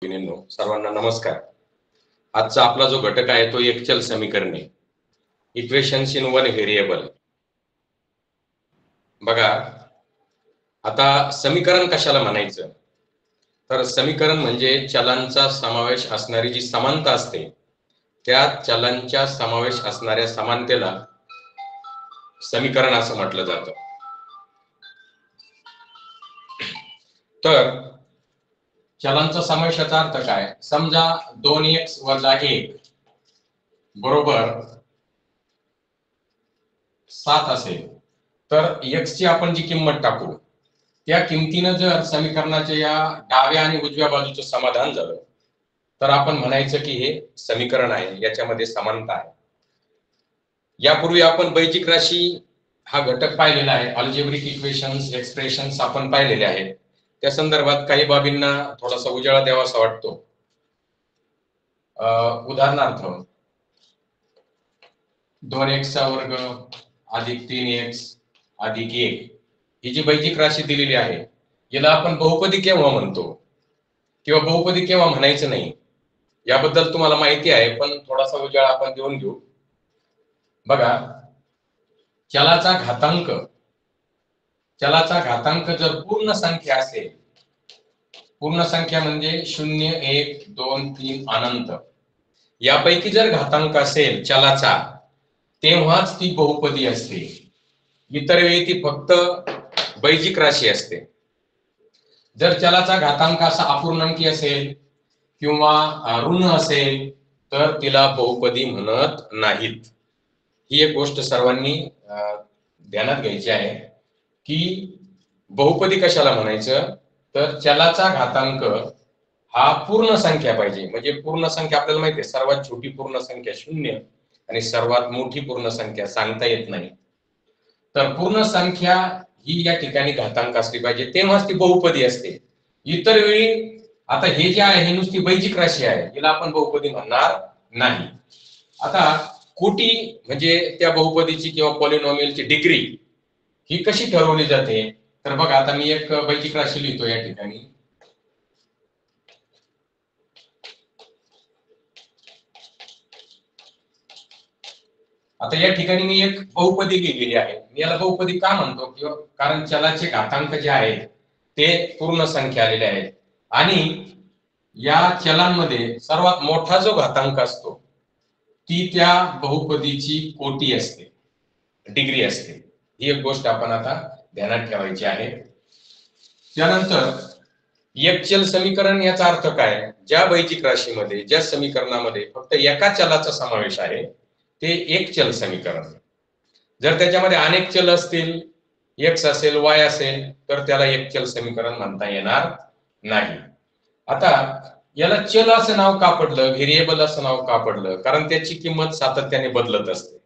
सर्वांना नमस्कार। आजचा आपला जो घटक आहे तो एकचल समीकरणे, इक्वेशन्स इन वन व्हेरिएबल। बघा, आता समीकरण कशाला म्हणायचं, तर समीकरण म्हणजे चलांचा समावेश असणारी जी समानता असते त्या चलांच्या समावेश असणाऱ्या समानतेला समीकरण असं म्हटलं जातं। तर चलांचा समावेशाचा अर्थ काय? समजा 2x - 1 बरोबर 7 असेल तर x ची आपण जी किंमत टाकू त्या किमतीनं जर समीकरणाच्या या डाव्या आणि उजव्या बाजूचं समाधान झालं तर आपण म्हणायचं की हे समीकरण आहे, याच्यामध्ये समानता आहे। यापूर्वी आपण बैजिक राशी हा घटक पाहिलेला आहे, अल्जेब्रिक इक्वेशन्स, एक्सप्रेशन्स आपण पाहिलेले आहेत। त्या संदर्भात काही बाबींना थोडासा उजाळा द्यावासा वाटतो। उदाहरणार्थ 2x चा वर्ग अधिक 3x अधिक 1 ही जी बैजिक राशी दिलेली आहे याला आपण बहुपदी केव्हा म्हणतो किंवा बहुपदी केव्हा म्हणायचं नाही याबद्दल तुम्हाला माहिती आहे, पण थोडासा उजाळा आपण देऊन घेऊ। बघा, चलाचा घातांक जर पूर्ण संख्या असेल, पूर्ण संख्या म्हणजे 0 1 2 3 अनंत, यापैकी जर घातांक असेल चलाचा तेव्हाच ती बहुपदी असते, इतर वेळी ती फक्त बैजिक राशी असते। जर चलाचा घातांक असा अपूर्णांकी असेल किंवा ऋण असेल तर तिला बहुपदी म्हणत नाहीत। ही एक गोष्ट सर्वांनी ध्यानात घ्यायची आहे की बहुपदी कशाला म्हणायचं, तर चलाचा घातांक हा पूर्ण संख्या पाहिजे। म्हणजे पूर्ण संख्या आपल्याला माहिती आहे, सर्वात छोटी पूर्ण संख्या 0 आणि सर्वात मोठी पूर्ण संख्या सांगता येत नाही। तर पूर्ण संख्या ही या ठिकाणी घातांक असली पाहिजे, तेव्हाच ती बहुपदी असते। इतर वेळी आता हे जे आहे हे नुसती बैजिक राशी आहे, हिला आपण बहुपदी म्हणणार नाही। आता कोटी म्हणजे त्या बहुपदीची किंवा पॉलिनॉमियलची डिग्री ही कशी ठरवली जाते, तर बघा आता मी एक बैजिक राशी लिहितो या ठिकाणी। आता या ठिकाणी मी एक बहुपदी लिहिलेली आहे। मी याला बहुपदी का म्हणतो, किंवा कारण चलाचे घातांक जे आहेत ते पूर्ण संख्या आलेले आहेत आणि या चलांमध्ये सर्वात मोठा जो घातांक असतो ती त्या बहुपदीची कोटी असते, डिग्री असते। ही एक गोष्ट आपण आता ध्यानात ठेवायची आहे। त्यानंतर एकचल समीकरण याचा अर्थ काय? ज्या बैजिक राशीमध्ये, ज्या समीकरणामध्ये फक्त एका चलाचा समावेश आहे ते एकचल समीकरण। जर त्याच्यामध्ये अनेक चल असतील, x असेल, y असेल, तर त्याला एकचल समीकरण म्हणता येणार नाही। आता याला चल असं नाव का पडलं, व्हेरिएबल असं नाव का पडलं? कारण त्याची किंमत सातत्याने बदलत असते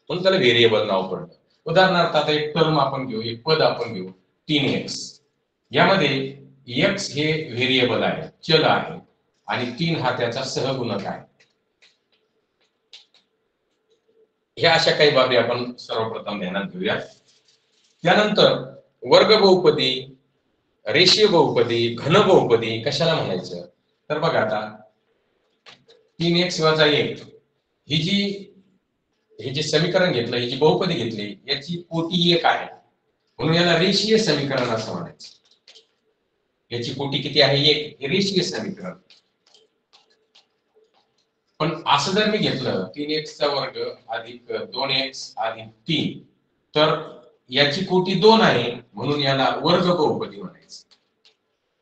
म्हणून त्याला व्हेरिएबल नाव पडलं। उदाहरणार्थ आता एक टर्म आपण घेऊ, एक पद आपण घेऊ 3x। यामध्ये x हे व्हेरिएबल आहे, चल आहे, आणि 3 हा त्याचा सहगुणक आहे। ह्या अशा काही बाबी आपण सर्वप्रथम ध्यानात घेऊया। त्यानंतर वर्ग बहुपदी, रेषीय बहुपदी, घन बहुपदी कशाला म्हणायचं, तर बघा आता 3x - 1 हे जे समीकरण घेतलं, ही जी बहुपदी घेतली, याची कोटी 1 आहे म्हणून याला रेषीय समीकरण असं म्हणायचं। याची कोटी किती आहे? 1, हे रेषीय समीकरण। पण असं जर मी घेतलं 3x चा वर्ग अधिक 2x अधिक 3 तर याची कोटी 2 आहे म्हणून याला वर्ग बहुपदी म्हणायचं,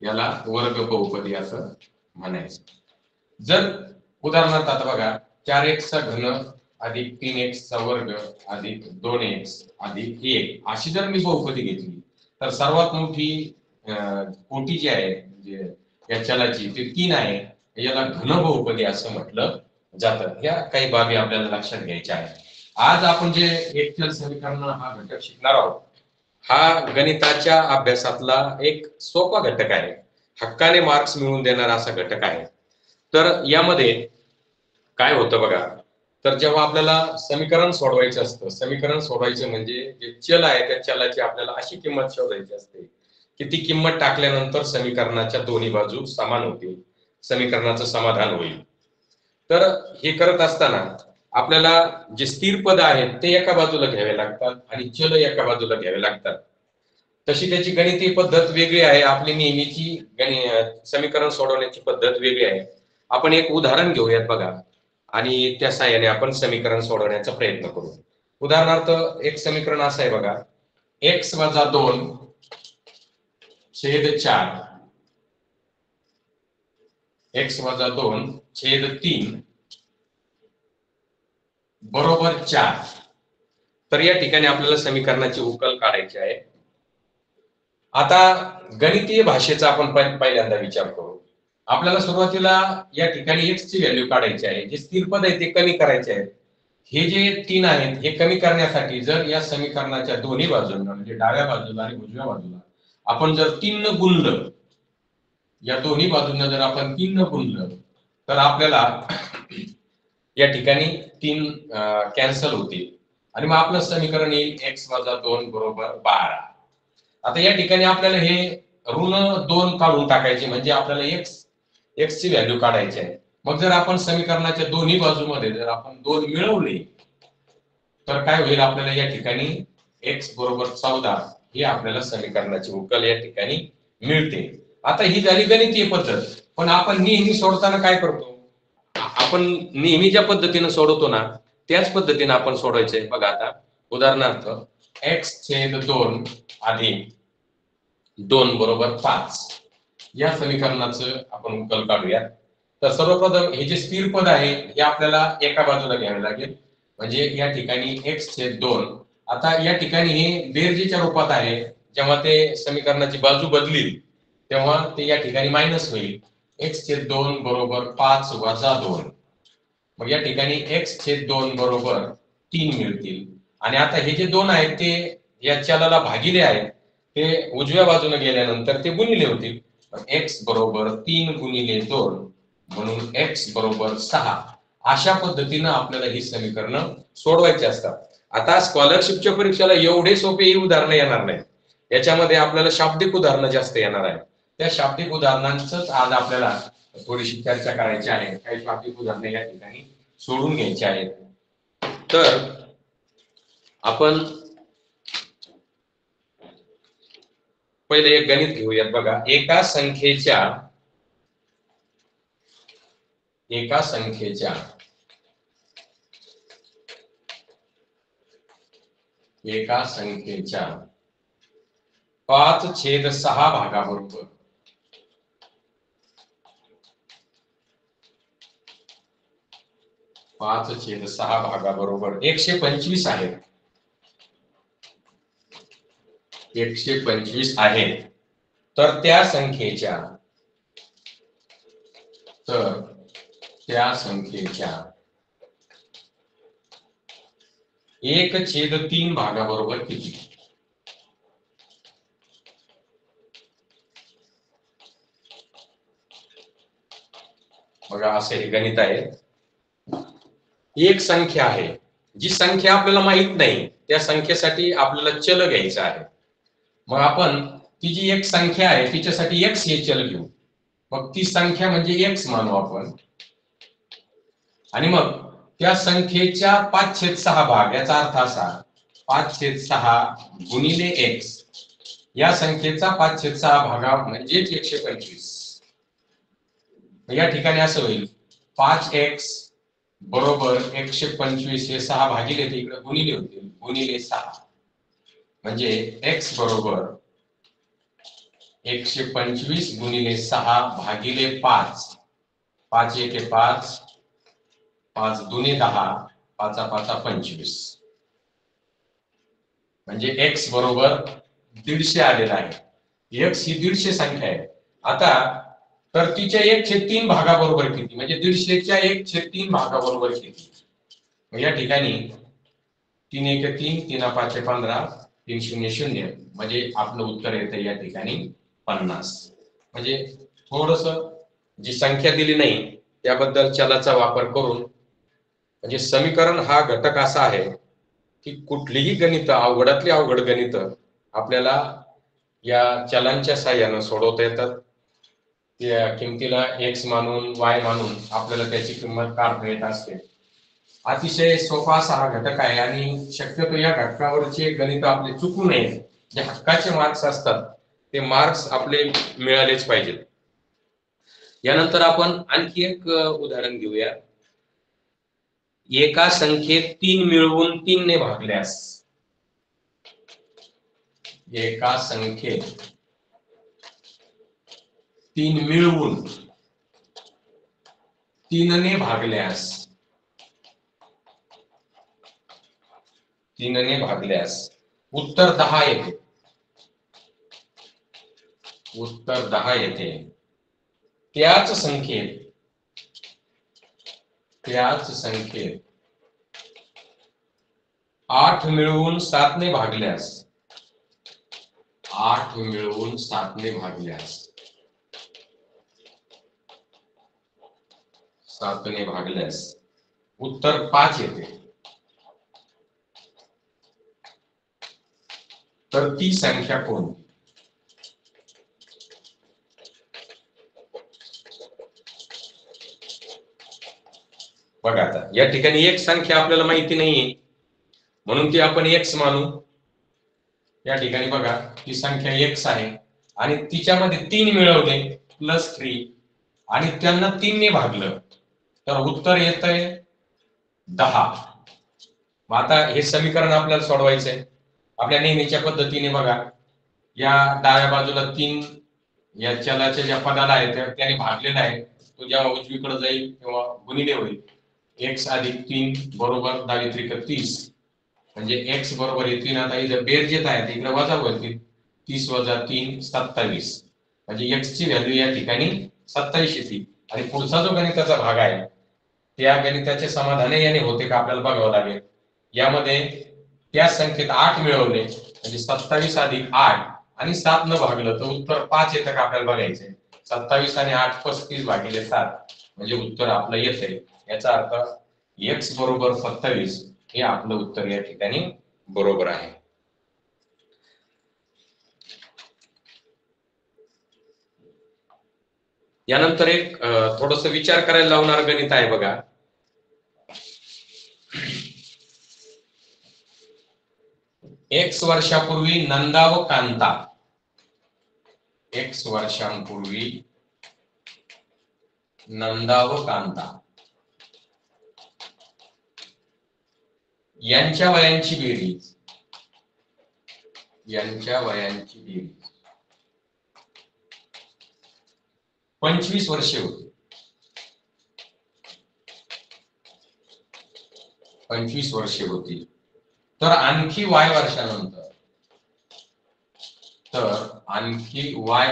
याला वर्ग बहुपदी असं म्हणायचं। जर उदाहरणार्थ आता बघा 4x चा घन अधिक 3x चा वर्ग अधिक 2x अधिक 1 अशी जर मी बहुपदी घेतली तर सर्वात मोठी कोटी जी आहे म्हणजे या चलाची ती 3 आहे, याला घन बहुपदी असं म्हटलं जातं। या काही बाबी आपल्याला लक्षात घ्यायच्या आहेत। आज आपण जे एकचल समीकरण हा घटक शिकणार आहोत, हा गणिताच्या अभ्यासातला एक सोपा घटक आहे, हक्काने मार्क्स मिळवून देणारा असा घटक आहे। तर यामध्ये काय होतं बघा, तर जेव्हा आपल्याला समीकरण सोडवायचं असतं, समीकरण सोडवायचे म्हणजे जे चल आहे त्या चलाची आपल्याला अशी किंमत शोधायची असते की ती किंमत टाकल्यानंतर समीकरणाच्या दोन्ही बाजू समान होतील समीकरणाचं समाधान होईल. तर हे करत असताना आपल्याला जे स्थिर पद आहेत ते एका बाजूला घ्यावे लागतात आणि चल एका बाजूला घ्यावे लागतात. तशी त्याची गणितीय पद्धत वेगळी आहे. आपली नेहमीची समीकरण सोडवण्याची पद्धत वेगळी आहे. आपण एक उदाहरण घेऊयात बघा आणि त्या साहाय्याने आपण समीकरण सोडवण्याचा प्रयत्न करू. उदाहरणार्थ एक समीकरण असं आहे बघा, x - 2 छेद 4 x - 2 छेद 3 बरोबर 4. तर या ठिकाणी आपल्याला समीकरणाची उकल काढायची आहे. आता गणितीय भाषेचा आपण पहिल्यांदा विचार करू. आपल्याला सुरुवातीला या ठिकाणी x ची व्हॅल्यू काढायची आहे. जे स्थिर पद आहे ते कमी करायचे आहेत. हे जे 3 आहेत हे कमी करण्यासाठी जर या समीकरणाच्या दोन्ही बाजूंना म्हणजे डाव्या बाजूला आणि उजव्या बाजूला आपण जर 3 न गुणलं, या दोन्ही बाजूंना जर आपण 3 न गुणलं तर आपल्याला या ठिकाणी 3 कॅन्सल होतील आणि मग आपलं समीकरण येईल x - 2 बरोबर 12. आता या ठिकाणी आपल्याला हे ऋण 2 काढून टाकायचे म्हणजे आपल्याला x ची व्हॅल्यू काढायची आहे. मग जर आपण समीकरणाच्या दोन्ही बाजूमध्ये जर आपण 2 मिळवले तर काय होईल, आपल्याला या ठिकाणी x बरोबर 14 ही आपल्याला समीकरणाची उकल या ठिकाणी मिळते. आता ही झाली गणितीय पद्धत. पण आपण नेहमी सोडताना काय करतो, आपण नेहमी ज्या पद्धतीने सोडवतो ना त्याच पद्धतीने आपण सोडवायचंय. बघा आता उदाहरणार्थ x छेद 2 अधिक 2 बरोबर 5 या समीकरणाचं आपण उकल काढूया. तर सर्वप्रथम हे जे स्थिर पद आहे हे आपल्याला एका बाजूला घ्यावे लागेल. म्हणजे या ठिकाणी x छेद 2, आता या ठिकाणी हे बेरजेच्या रूपात आहे. जेव्हा ते समीकरणाची बाजू बदलील तेव्हा ते या ठिकाणी मायनस होईल. x छेद 2 बरोबर 5 वजा 2. मग या ठिकाणी x छेद 2 बरोबर 3 मिळतील. आणि आता हे जे 2 आहेत ते या चलाला भागिले आहेत, ते उजव्या बाजूने गेल्यानंतर ते गुणिले होतील. x बरोबर 3 गुणिले 2 म्हणून x बरोबर 6. अशा पद्धतीने आपल्याला ही समीकरणं सोडवायची असतात. आता स्कॉलरशिपच्या परीक्षेला एवढे सोपे उदाहरणं येणार नाही. याच्यामध्ये आपल्याला शाब्दिक उदाहरणं जास्त येणार आहेत. त्या शाब्दिक उदाहरणांचंच आज आपल्याला थोडीशी चर्चा करायची आहे. काही शाब्दिक उदाहरणे या ठिकाणी सोडून घ्यायची आहेत. तर आपण पहिले एक गणित घेऊयात बघा. एका संख्येच्या 5/6 भागाबरोबर 5/6 भागाबरोबर 125 आहेत. 125 आहेत. तर त्या संख्येच्या 1/3 भागाबरोबर किती? बघा असे हे गणित आहे. एक संख्या आहे, जी संख्या आपल्याला माहित नाही त्या संख्येसाठी आपल्याला चल घ्यायचं आहे. मग आपण ती जी एक संख्या आहे तिच्यासाठी x हे चल घेऊ. मग ती संख्या म्हणजे x मानू आपण. आणि मग त्या संख्येच्या 5/6 भाग, याचा अर्थ असा 5/6 गुणिले x, या संख्येचा 5/6 भागा म्हणजे 125. या ठिकाणी असं होईल 5x बरोबर 125 हे 6 भागिले ते इकडे गुणिले होतील गुणिले 6 म्हणजे x बरोबर 125 गुणिले 6 भागिले 5. 5 1 5, 5 दुने 10, 5 5 25 म्हणजे x बरोबर 150 आलेला आहे. x ही 150 संख्या आहे. आता तर तिच्या 1/3 भागाबरोबर किती, म्हणजे 150च्या 1/3 भागाबरोबर किती? या ठिकाणी 3 1 3, 3 5 15, 3 0 0 म्हणजे आपलं उत्तर येतं या ठिकाणी 50. म्हणजे थोडस जी संख्या दिली नाही त्याबद्दल चलाचा वापर करून, म्हणजे समीकरण हा घटक असा आहे की कुठलीही गणित, अवघडातली अवघड गणित आपल्याला या चलांच्या साहाय्याने सोडवता येतात. त्या किमतीला x मानून y मानून आपल्याला त्याची किंमत काढता येत असते. अतिशय सोपा असा हा घटक आहे आणि शक्यतो या घटकावरचे गणित आपले चुकू नये. जे हक्काचे मार्क्स असतात ते मार्क्स आपले मिळालेच पाहिजेत. यानंतर आपण आणखी एक उदाहरण घेऊया. एका संख्येत 3 मिळवून 3 ने भागल्यास, एका संख्येत 3 मिळवून 3 ने भागल्यास, 3 ने भागल्यास उत्तर 10 येते. उत्तर 10 येते. त्याच संख्येत 8 मिळवून 7 ने भागल्यास, 8 मिळवून 7 ने भागल्यास, 7 ने भागल्यास उत्तर 5 येते. तर ती संख्या कोणती? बघा आता या ठिकाणी एक संख्या आपल्याला माहिती नाहीये म्हणून ती आपण x मानू. या ठिकाणी बघा ती संख्या x आहे आणि तिच्यामध्ये 3 मिळवले प्लस 3 आणि त्यांना 3 ने भागलं तर उत्तर येतंय 10. आता हे समीकरण आपल्याला सोडवायचंय आपल्या नेहमीच्या पद्धतीने. बघा या डाव्या बाजूला 3 या चलाच्या ज्या पदाला आहे त्याने भागलेला आहे तो जेव्हा उजवीकडे जाईल तेव्हा गुणिले होईल. x अधिक 3 बरोबर 10 त्रिक 30 म्हणजे x बरोबर 3. आता इथे बेरजेत आहे इकडे वजा होईल 30 वजा 3 27 म्हणजे x ची व्हॅल्यू या ठिकाणी 27 येते. आणि पुढचा जो गणिताचा भाग आहे त्या गणिताचे समाधान याने होते का आपल्याला बघावं लागेल. यामध्ये त्या संख्येत 8 मिळवले म्हणजे 27 अधिक 8 आणि 7 न भागलं तर उत्तर 5 येतं का आपल्याला बघायचंय. 27 आणि 8 35 भागिले 7 म्हणजे उत्तर आपलं येतंय. याचा अर्थ x बरोबर 27 हे आपलं उत्तर या ठिकाणी बरोबर आहे. यानंतर एक थोडस विचार करायला लावणार गणित आहे बघा. x वर्षापूर्वी नंदा व कांता, x वर्षांपूर्वी नंदा व कांता यांच्या वयांची बेरीज, यांच्या वयांची बेरीज 25 वर्षे होती. 25 वर्षे होती. तर आणखी y वर्षानंतर, तर आणखी y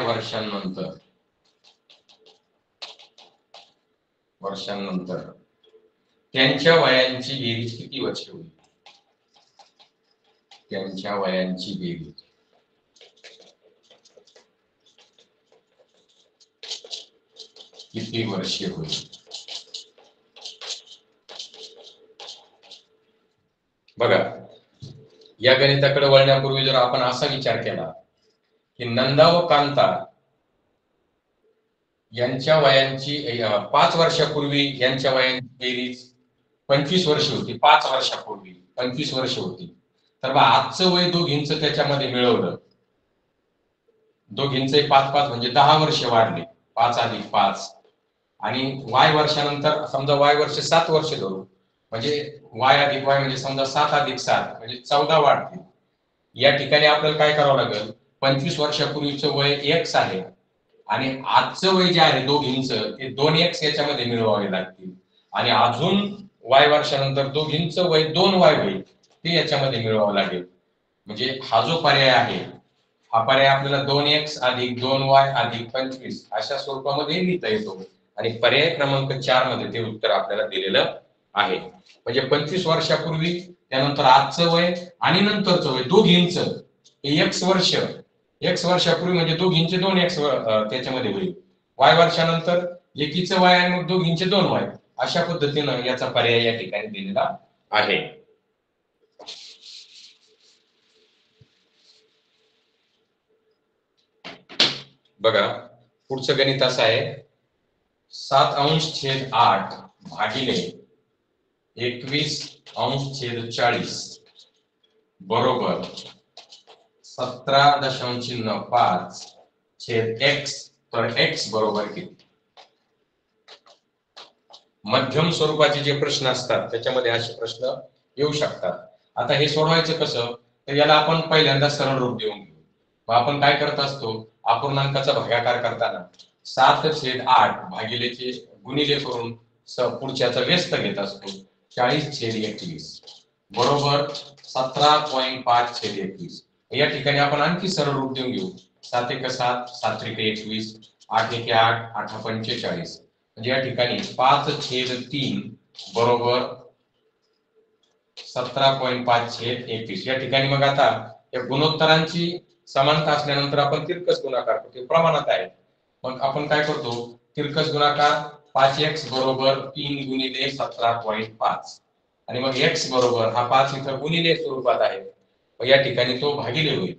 वर्षांनंतर त्यांच्या वयांची बेरीज किती वर्षे होईल. त्यांच्या वयांची बेरीज किती वर्षे होईल. बघा या गणिताकडे वळण्यापूर्वी जर आपण असा विचार केला की नंदा व कांता यांच्या वयांची 5 वर्षापूर्वी यांच्या वयांची बेरीज 25 वर्ष होती. 5 वर्षापूर्वी 25 वर्ष होती. तर आजचं वय दोघींचं त्याच्यामध्ये मिळवलं, दोघींचे 5-5 म्हणजे 10 वर्ष वाढले. 5 अधिक 5 आणि y वर्षानंतर समजा y वर्ष 7 वर्ष धरू म्हणजे y अधिक y म्हणजे समजा 7 अधिक 7 म्हणजे 14 वाढते. या ठिकाणी आपल्याला काय करावं लागेल. 25 वर्षापूर्वीचं वय x आहे आणि आजचं वय जे आहे दोघींचं ते 2x याच्यामध्ये मिळवावे लागतील आणि अजून y वर्षानंतर दोघींचं वय 2y होईल ते याच्यामध्ये मिळवावं लागेल. म्हणजे हा जो पर्याय आहे हा पर्याय आपल्याला 2x अधिक 2y अधिक 25 अशा स्वरूपामध्ये लिहिता येतो आणि पर्याय क्रमांक 4 मध्ये ते उत्तर आपल्याला दिलेलं आहे. म्हणजे 25 वर्षापूर्वी त्यानंतर आजचं वय आणि नंतरचं वय दोघींचं हे x वर्षापूर्वी म्हणजे दोघींचे 2x त्याच्यामध्ये होईल. y वर्षानंतर एकीचं y आणि मग दोघींचे 2y अशा पद्धतीनं याचा पर्याय या ठिकाणी दिलेला आहे. बघा पुढचं गणित असं आहे 7/8 भागिले 21/40 बरोबर 17.5 छेद x. तर x बरोबर किती? मध्यम स्वरूपाचे जे प्रश्न असतात त्याच्यामध्ये असे प्रश्न येऊ शकतात. आता हे सोडवायचं कसं, तर याला आपण पहिल्यांदा सरळ रूप देऊन घेऊ. मग आपण काय करत असतो, अपूर्णांकाचा भागाकार करताना 7/8 भागिलेचे गुणिले करून पुढच्याचा व्यस्त घेत असतो. 40/21 बरोबर 17.5/21. या ठिकाणी आपण आणखी सरळ रूप देऊन घेऊ. 7 × 7 7 × 21 8 × 8 8 × 45. म्हणजे या ठिकाणी 5/3 बरोबर 17.5/21. या ठिकाणी मग आता या गुणोत्तरांची समानता असल्यानंतर आपण तिरकस गुणाकार करतो, प्रमाणात आहे. मग आपण काय करतो, तिरकस गुणाकार 5x बरोबर 3 × 17.5 आणि मग x बरोबर हा 5 इथं गुणिले स्वरूपात आहे, मग या ठिकाणी तो भागिले होईल.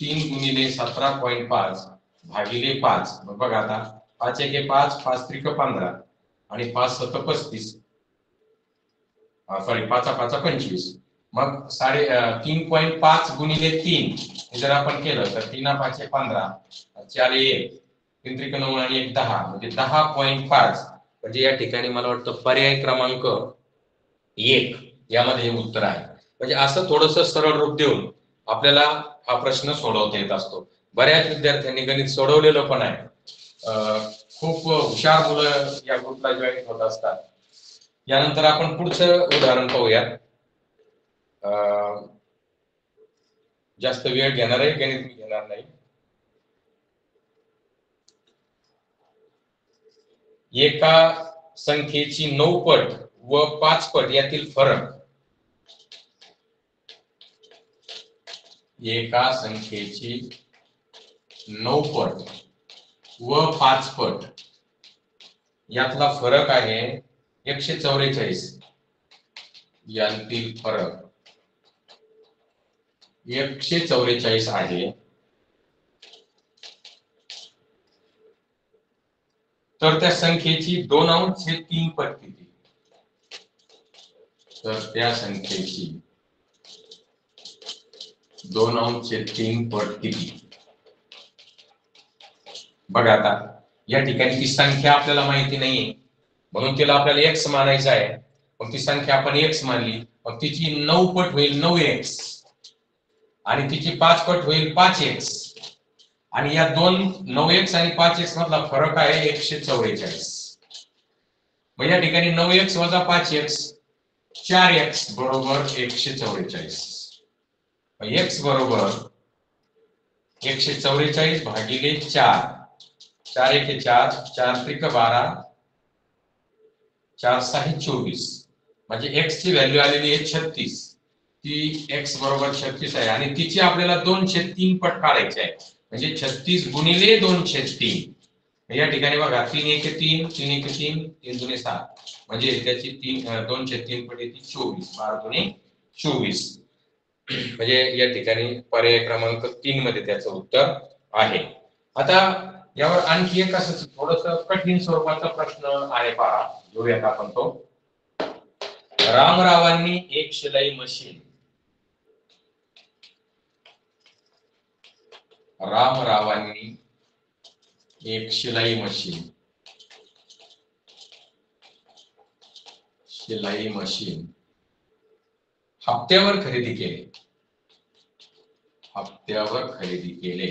3 × 17.5 भागिले 5. मग बघा आता 5 × 1 5 5 × 3 15 आणि 5 × 7 35 सॉरी 5 × 5 25. मग 3.5 गुणिले 3 हे जर आपण केलं तर 3 × 5 = 15 4 1 3 × 9 आणि 1 10 म्हणजे 10.5. म्हणजे या ठिकाणी मला वाटतं पर्याय क्रमांक 1 यामध्ये हे उत्तर आहे. म्हणजे असं थोडंसं सरळ रूप देऊन आपल्याला हा प्रश्न सोडवता येत असतो. बऱ्याच विद्यार्थ्यांनी गणित सोडवलेलं पण आहे. खूप हुशार मुलं या ग्रुपला जॉईन होत असतात. यानंतर आपण पुढचं उदाहरण पाहूयात. जास्त वेळ घेणार आहे गणित मी घेणार नाही. एका संख्येची 9 पट व 5 पट यातील फरक. एका संख्येची 9 पट व 5 पट यातला फरक आहे 144. यातील फरक 144 आहे. तर त्या संख्येची 2/3 पट किती? तर त्या संख्येची 2/3 पट किती? बघा आता या ठिकाणी ती संख्या आपल्याला माहिती नाहीये, म्हणून तिला आपल्याला x मानायचं आहे. मग ती संख्या आपण x मानली, मग तिची 9 पट होईल 9x आणि तिची 5 पट होईल 5x आणि या दोन 9x आणि 5x मधला फरक आहे 144. मग या ठिकाणी 9x वजा 5x 4x बरोबर 144. x बरोबर 144 भागिले 4. 4 × 4 4 × 12 4 × 6 = 24. म्हणजे x ची व्हॅल्यू आलेली आहे 36. ती x बरोबर 36 आहे आणि तिची आपल्याला 2/3 पट काढायची आहे. म्हणजे 36 गुणिले 2/3. या ठिकाणी बघा 3 × 1 = 3 3 × 1 = 3 3 × 2 = 7. म्हणजे त्याची 2/3 पट येते 24. 12 × 24. म्हणजे या ठिकाणी पर्याय क्रमांक 3 मध्ये त्याचं उत्तर आहे. आता यावर आणखी एक असं थोडंसं कठीण स्वरूपाचा प्रश्न आहे पहा, घेऊयात आपण तो. रामरावांनी एक शिलाई मशीन. रामरावांनी एक शिलाई मशीन हप्त्यावर खरेदी केले. हप्त्यावर खरेदी केले.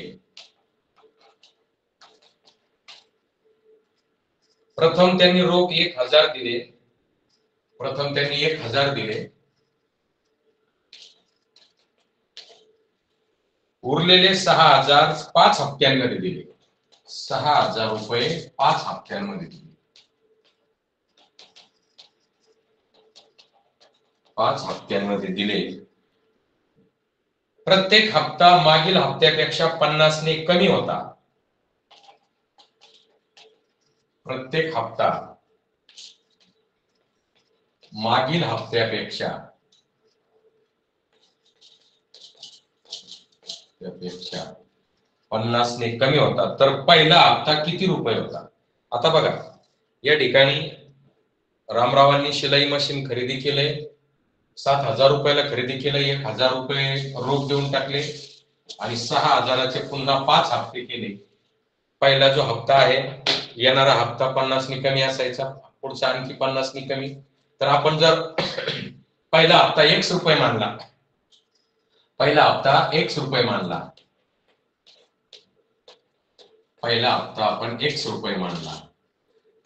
प्रथम त्यांनी रोख 1000 दिले. प्रथम त्यांनी 1000 दिले. उरलेले 6000 5 हप्त्यांमध्ये दिले. 6000 रुपये 5 हप्त्यांमध्ये दिले. 5 हप्त्यांमध्ये दिले. प्रत्येक हप्ता मागील हप्त्यापेक्षा 50 ने कमी होता. प्रत्येक हप्ता मागील हप्त्यापेक्षा 50 50 ने कमी होता, तर पहिला हप्ता किती रुपये होता? आता बघा, या ठिकाणी रामरावांनी शिलाई मशीन खरेदी केले, 7,000 रुपयाला खरेदी केलं, 1,000 रुपये रोख देऊन टाकले आणि 6,000चे पुन्हा 5 हप्ते केले. पहिला जो हप्ता आहे, येणारा हप्ता 50 ने कमी असायचा, पुढचा आणखी 50 ने कमी. तर आपण जर पहिला हप्ता X रुपये मानला, पहिला हप्ता X रुपये मानला, पहिला हप्ता आपण X रुपये मानला,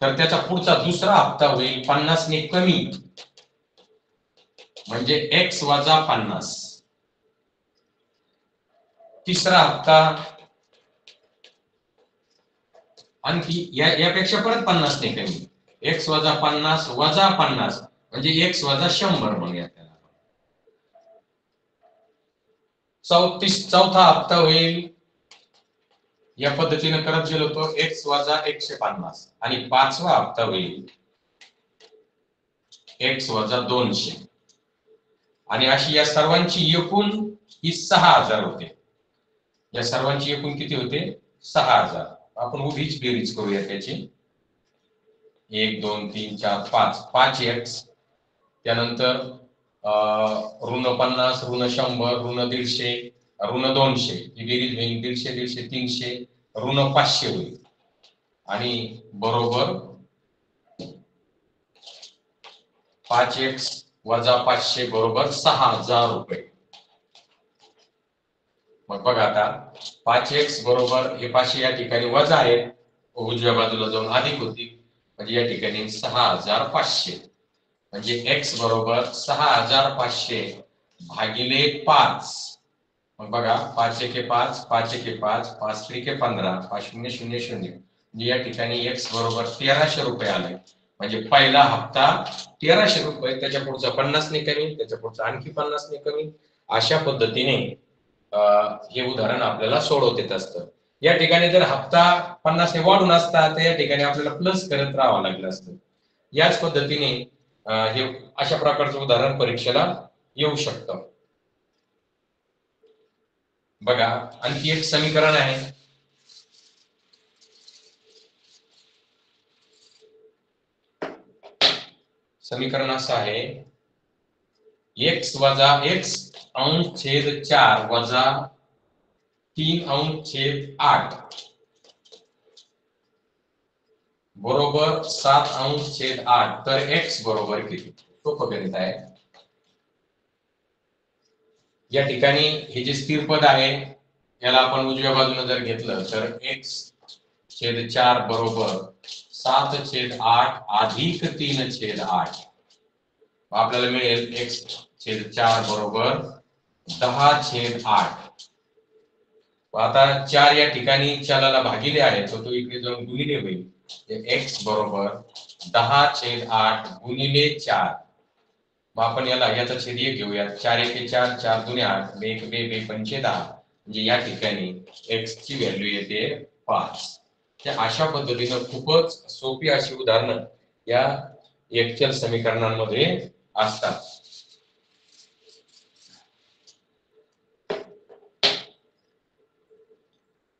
तर त्याचा पुढचा दुसरा हप्ता होईल 50 ने कमी, म्हणजे X वजा 50. तिसरा हप्ता आणखी यापेक्षा परत 50 ने कमी, X वजा 50 वजा 50 म्हणजे X वजा 100 म्हणूया त्याला. चौथा हप्ता होईल, या पद्धतीने करत गेलो तो X वजा 150 आणि पाचवा हप्ता होईल X वजा 200 आणि अशी या सर्वांची एकूण ही 6,000 होते. या सर्वांची एकूण किती होते? 6,000. आपण उभीच बेरीज करूया त्याची. 1 2 3 4 5 5x, त्यानंतर ऋण 50 ऋण 100 ऋण 150 ऋण 200, ही बेरीज होईल 150 150 300 ऋण 500 होईल आणि बरोबर 5x वजा 500 बरोबर 6,000 रुपये. मग बघा आता 5x बरोबर हे 500 या ठिकाणी वजा आहे, उजव्या बाजूला जाऊन अधिक होती, म्हणजे या ठिकाणी 6,500 म्हणजे x बरोबर 6,500 भागिले 5. मग बघा 5 एके 5 5 एके 5 5 त्रिके 15 5 शून्य 0 0 म्हणजे या ठिकाणी x बरोबर 1,300 रुपये आले. म्हणजे पहिला हप्ता 1,300 रुपये, त्याच्या पुढचा 50 ने कमी, त्याच्या पुढचा आणखी 50 ने कमी. अशा पद्धतीने हे उदाहरण आपल्याला सोडवता येत असतं. या ठिकाणी जर हप्ता 50 ने वाढून असता तर या ठिकाणी आपल्याला प्लस करत राहावं लागलं असतं. याच पद्धतीने हे अशा प्रकारचं उदाहरण परीक्षेला येऊ शकतं. बघा आणखी एक समीकरण आहे, समीकरण असं आहे, x वजा x अंश छेद 4 वजा 3 अंश छेद 8 बरोबर 7 अंश छेद 8. तर x बरोबर किती? सोपं गणित आहे. या ठिकाणी हे जे स्थिर पद आहे याला आपण उजव्या बाजूने जर घेतलं तर x छेद 4 बरोबर 7 छेद 8 अधिक 3 छेद 8. आपल्याला मिळेल x छेद 4 बरोबर 10 छेद 8. आता 4 या ठिकाणी चलाला भागिले आहे, तो इकडे जाऊन गुणिले होईल. x बरोबर 10 छेद 8 गुणिले 4. मग आपण याचा छेद 1 घेऊया. 4 एके 4 4 दुने 8 1 2 2 पंचे 10 म्हणजे या ठिकाणी x ची व्हॅल्यू येते 5. त्या अशा पद्धतीने खूपच सोपी अशी उदाहरणं या एकचल समीकरणांमध्ये असतात.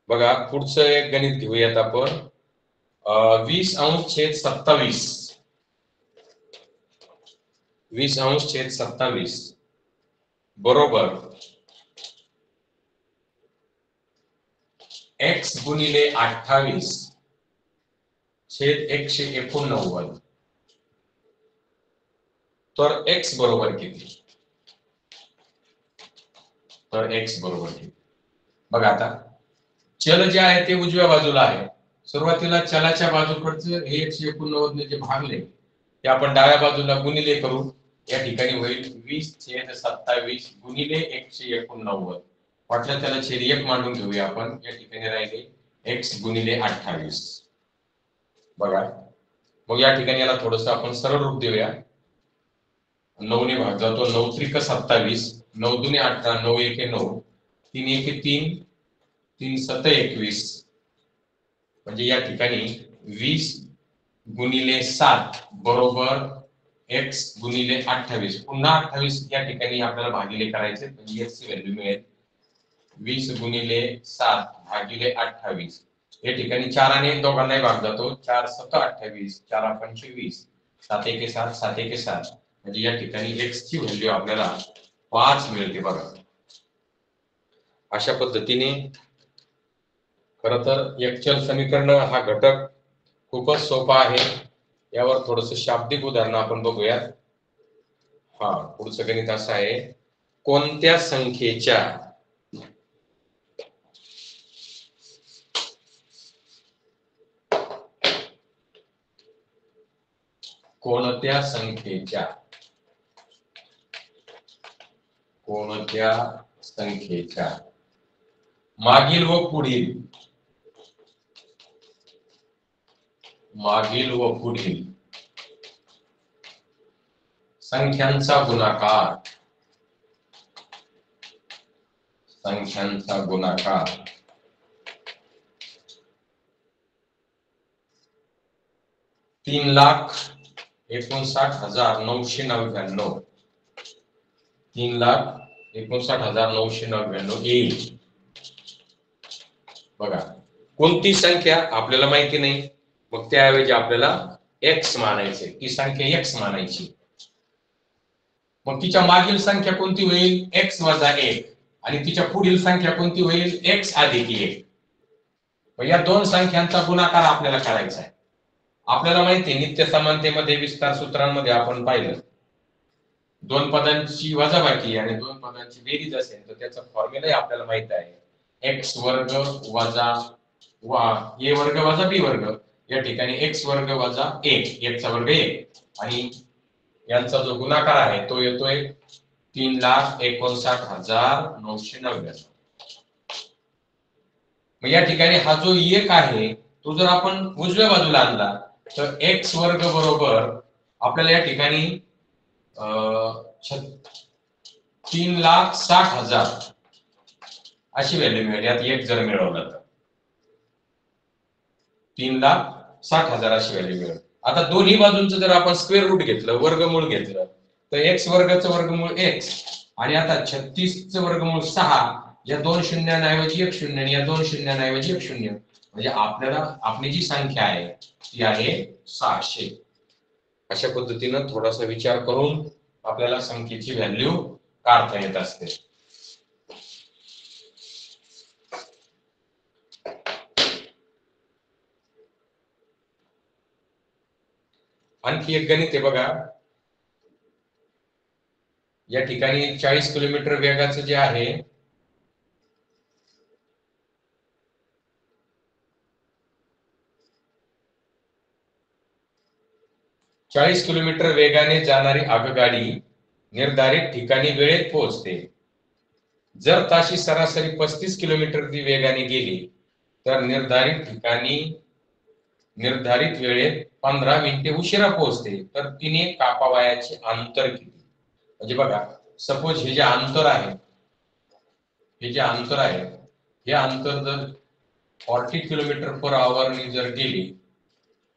बघा पुढचं एक गणित घेऊयात आपण. 20 अंश छेद 27 20 अंश छेद 27 बरोबर x गुणिले 28 छेद 189. तर x बरोबर किती? तर x बरोबर किती? बघा आता चल जे आहे ते उजव्या बाजूला आहे. सुरुवातीला चलाच्या बाजूकडचं हे 189 ने जे भागले ते आपण डाव्या बाजूला गुणिले करू. या ठिकाणी होईल 20 छेद 27 गुणिले 189. वाटलं त्याला छेद 1 मांडून घेऊया आपण. या ठिकाणी राहिले x गुणिले 28. बघा मग या ठिकाणी याला थोडंसं आपण सरळ रूप देऊया. 9 ने भाग जातो, 9 त्रिक 27 9 दुने 18 9 एके 9 3 एके 3 3 7 21 म्हणजे या ठिकाणी 20 गुणिले 7 बरोबर x गुणिले 28. पुन्हा 28 या ठिकाणी आपल्याला भागिले करायचे, म्हणजे x ची व्हॅल्यू मिळेल 20 गुणिले 7 भागिले 28. या ठिकाणी 4 आणि 1 दोघांनाही भाग जातो. 4 7 28, 4 पंचे 20, 7 एके 7, 7 एके 7. म्हणजे या ठिकाणी x ची व्हॅल्यू आपल्याला 5 मिळते बघा. अशा पद्धतीने खरं तर एकचल समीकरण हा घटक खूपच सोपा आहे. यावर थोडंसं शाब्दिक उदाहरण आपण बघूयात. पुढचं गणित असं आहे, कोणत्या संख्येच्या मागील व पुढील संख्यांचा गुणाकार 3,59,999 3,59,999 येईल. बघा, कोणती संख्या आपल्याला माहिती नाही, मग त्याऐवजी आपल्याला x मानायचे, ती संख्या x मानायची. मग तिच्या मागील संख्या कोणती होईल? x वजा 1. आणि तिच्या पुढील संख्या कोणती होईल? x अधिक 1. मग या दोन संख्यांचा गुणाकार आपल्याला करायचा आहे. आपल्याला माहिती आहे, नित्य समानतेमध्ये विस्तार सूत्रांमध्ये आपण पाहिलं, दोन पदांची वजाबाकी आणि दोन पदांची बेरीज असेल तर त्याचा फॉर्म्युला आपल्याला माहित आहे. x वर्ग वजा a वर्ग वजा b वर्ग. या ठिकाणी x वर्ग वजा 1, 1 चा वर्ग 1, आणि यांचा जो गुणाकार आहे तो येतोय 3,59,999. मग या ठिकाणी हा जो 1 आहे तो जर आपण उजव्या बाजूला आणला तर x वर्ग बरोबर आपल्याला या ठिकाणी 3,60,000 अशी व्हॅल्यू मिळेल. यात 1 जर मिळवला तर 3,60,000 अशी व्हॅल्यू मिळेल. आता दोन्ही बाजूंचं जर आपण स्क्वेअर रूट घेतलं, वर्गमूळ घेतलं, तर x वर्गाचं वर्गमूळ x आणि आता 36चं वर्गमूळ 6. या दोन शून्यांऐवजी एक शून्य आणि या दोन शून्यांऐवजी एक शून्य. म्हणजे आपली जी संख्या आहे ती आहे 600. अशा पद्धतीनं थोडासा विचार करून आपल्याला संख्येची व्हॅल्यू काढता येत असते. आणखी एक गणित आहे बघा. या ठिकाणी 40 किलोमीटर वेगाचं जे आहे ,40 किलोमीटर वेगाने जाणारी आगगाडी निर्धारित ठिकाणी वेळेत पोहोचते. जर ताशी सरासरी 35 किलोमीटर वेगाने गेली तर निर्धारित वेळेत 15 मिनिटे उशिरा पोहोचते. तर तिने कापावयाचे अंतर किती? म्हणजे बघा, सपोज हे जे अंतर आहे हे अंतर जर 40 किलोमीटर पर आवर ने जर गेली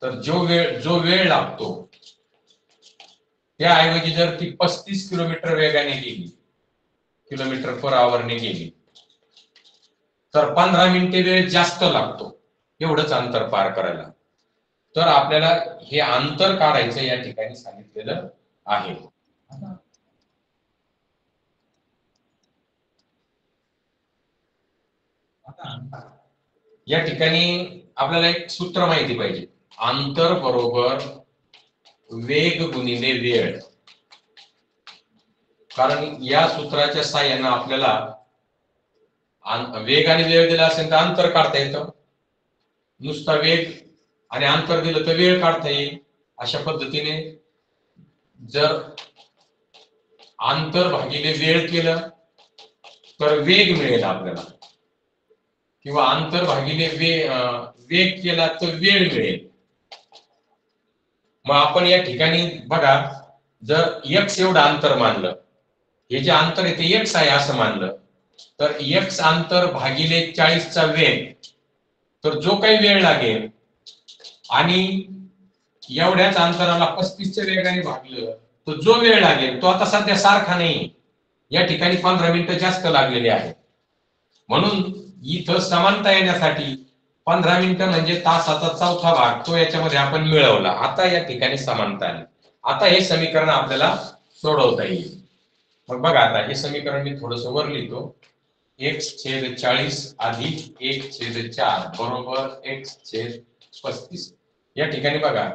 तर जो वेळ लागतो त्याऐवजी जर ती 35 किलोमीटर वेगाने गेली, किलोमीटर पर आवर ने गेली, तर 15 मिनिटे वेळ जास्त लागतो एवढंच अंतर पार करायला. तर आपल्याला हे अंतर काढायचं या ठिकाणी सांगितलेलं आहे. या ठिकाणी आपल्याला एक सूत्र माहिती पाहिजे, अंतर बरोबर वेग गुणिले वेळ. कारण या सूत्राच्या साहाय्याने आपल्याला वेग आणि वेळ दिला असेल तर अंतर काढता येतं, नुसता वेग आणि अंतर दिलं तर वेळ काढता येईल. अशा पद्धतीने जर अंतर भागिले वेळ केलं तर वेग मिळेल आपल्याला, किंवा अंतर भागिले वेग केला तर वेळ मिळेल. मग आपण या ठिकाणी बघा, जर x एवढं अंतर मानलं, हे जे अंतर आहे ते x आहे असं मानलं, तर x अंतर भागिले 40 चा वेग, तर जो काही वेळ लागेल आणि एवढ्याच अंतराला 35 च्या वेगाने भागलं तर जो वेळ लागेल तो आता सध्या सारखा नाही. या ठिकाणी 15 मिनिटं जास्त लागलेले आहेत. म्हणून इथं समानता येण्यासाठी 15 मिनिटं म्हणजे तासाचा चौथा भाग तो याच्यामध्ये आपण मिळवला. आता या ठिकाणी समानता आली. आता हे समीकरण आपल्याला सोडवता येईल. मग बघा आता हे समीकरण मी थोडंसं वर लिहितो. x/40 अधिक 1/4 बरोबर x/35. या ठिकाणी बघा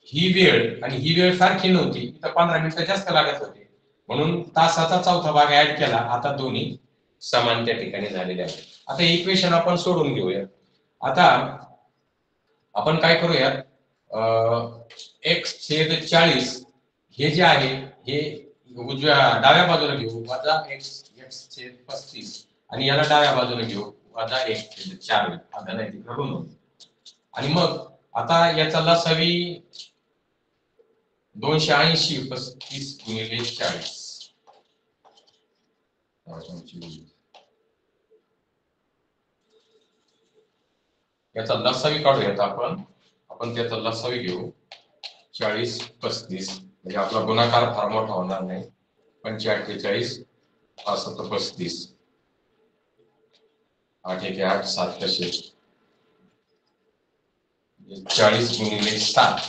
ही वेळ आणि ही वेळ सारखी नव्हती, तर 15 मिनिटं जास्त लागत होते, म्हणून तासाचा चौथा भाग ऍड केला. आता दोन्ही समान त्या ठिकाणी झालेले आहे. आता इक्वेशन आपण सोडून घेऊया. आता आपण काय करूयात, x/40 हे जे आहे हे उजव्या डाव्या बाजूला घेऊ, वजा x/35 आणि याला डाव्या बाजूला घेऊ, वजा 1/4 आता नाही तिकडून. आणि मग आता याचा लसावी 280 35 गुणिले 40. याचा लसावी काढूयात आपण त्याचा लसावी घेऊ. 40 35 म्हणजे आपला गुणाकार फार मोठा होणार नाही. 45 5 35 8 1 8 7 कसे 40 गुणिले 7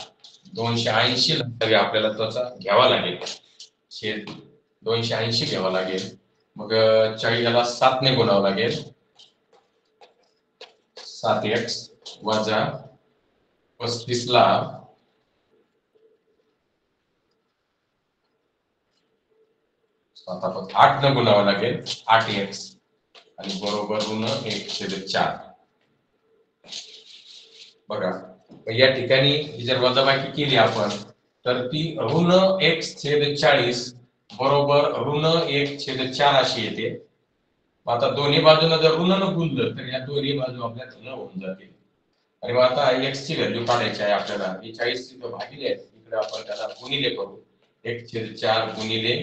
280 लसावी आपल्याला त्याचा घ्यावा लागेल. 280 घ्यावा लागेल. मग 40 याला 7 ने गुणावं लागेल. 7x वजा 35 ला 8 न गुणावं लागेल. 8x आणि बरोबर ऋण 1/4. बघा या ठिकाणी जर वजाबाकी केली आपण तर ती ऋण 1/40 बरोबर ऋण 1/4 अशी येते. आता दोन्ही बाजूला जर ऋण न गुणलं तर या दोन्ही बाजू आपल्या धन होऊन जातील. आणि मग आता x ची व्हॅल्यू काढायची आहे आपल्याला. ही 40 इथं भागिले आहे, इकडे आपण त्याला गुणिले करू. 1/4 गुणिले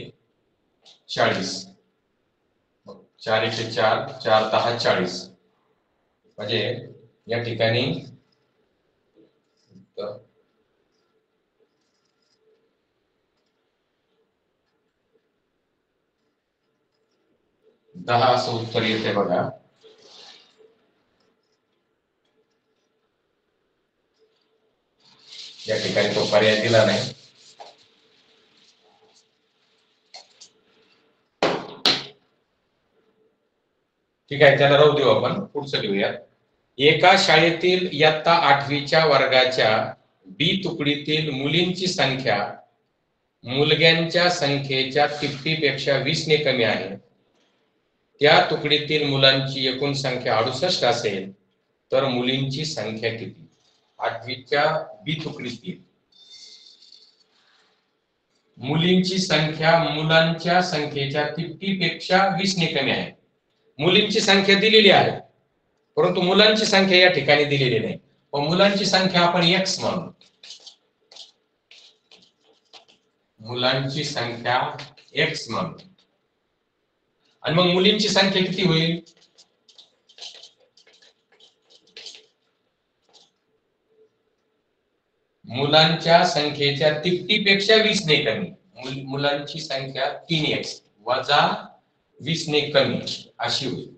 40 4 1 4 4 10 40 म्हणजे या ठिकाणी 10 असं उत्तर येते बघा. या ठिकाणी तो पर्याय दिला नाही. ठीक आहे, त्याला राहू देऊ, आपण पुढचं घेऊया. एका शाळेतील इयत्ता 8वीच्या वर्गाच्या बी तुकडीतील मुलींची संख्या मुलग्यांच्या संख्येच्या तिप्पटीपेक्षा 20 ने कमी आहे. त्या तुकडीतील मुलांची एकूण संख्या 68 असेल तर मुलींची संख्या किती? 8वीच्या बी तुकडीतील मुलींची संख्या मुलांच्या संख्येच्या तिप्पटीपेक्षा 20 ने कमी आहे. मुलींची संख्या दिलेली आहे परंतु मुलांची संख्या या ठिकाणी दिलेली नाही. पण मुलांची संख्या आपण x म्हणू. मुलांची संख्या x म्हणू आणि मग मुलींची संख्या किती होईल? मुलांच्या संख्येच्या तिप्पटीपेक्षा 20 ने कमी. मुलांची संख्या 3x वजा 20 ने कमी अशी होईल.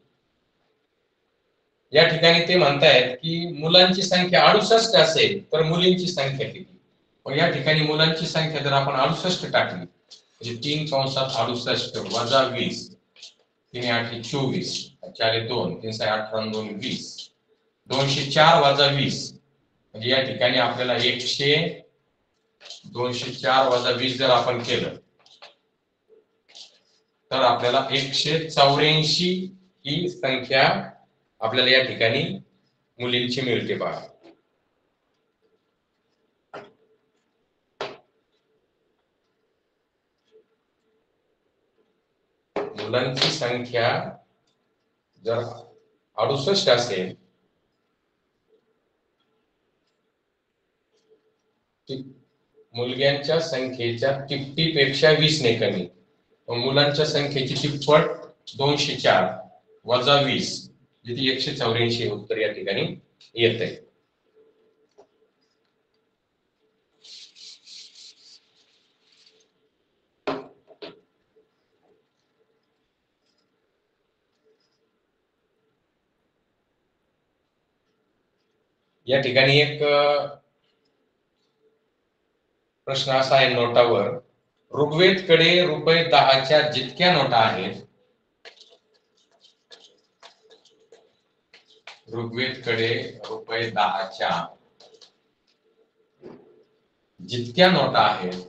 या ठिकाणी ते म्हणतायत की मुलांची संख्या 68 असेल तर मुलींची संख्या किती? पण या ठिकाणी मुलांची संख्या जर आपण 68 टाकली म्हणजे 3 कंसात 68 वजा 20 3 8 24 4 2 3 6 18 2 20 204 वजा 20 म्हणजे या ठिकाणी आपल्याला 204 वजा 20 जर आपण केलं तर आपल्याला 184 ही संख्या आपल्याला या ठिकाणी मुलींची मिळते पहा. मुलांची संख्या जर 68 असेल मुलग्यांच्या संख्येच्या तिप्पटीपेक्षा 20 ने कमी. मुलांच्या संख्येची तिप्पट 204 वजा 20 जिथे 184 उत्तर या ठिकाणी येते. या ठिकाणी एक प्रश्न असा आहे नोटावर, ऋग्वेदकडे ₹10च्या जितक्या नोटा आहेत, ऋग्वेदकडे ₹10च्या जितक्या नोटा आहेत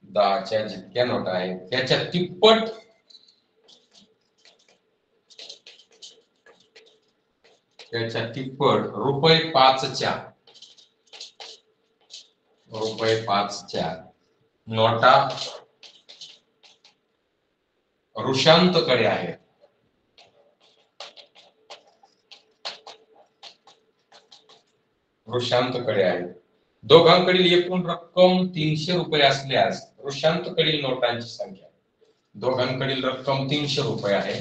दहाच्या जितक्या नोटा आहेत त्याच्या तिप्पट ₹5च्या नोटा ऋषांतकडे आहेत. दोघांकडील एकूण रक्कम ₹300 असल्यास ऋषांतकडील नोटांची संख्या, दोघांकडील रक्कम ₹300 आहे,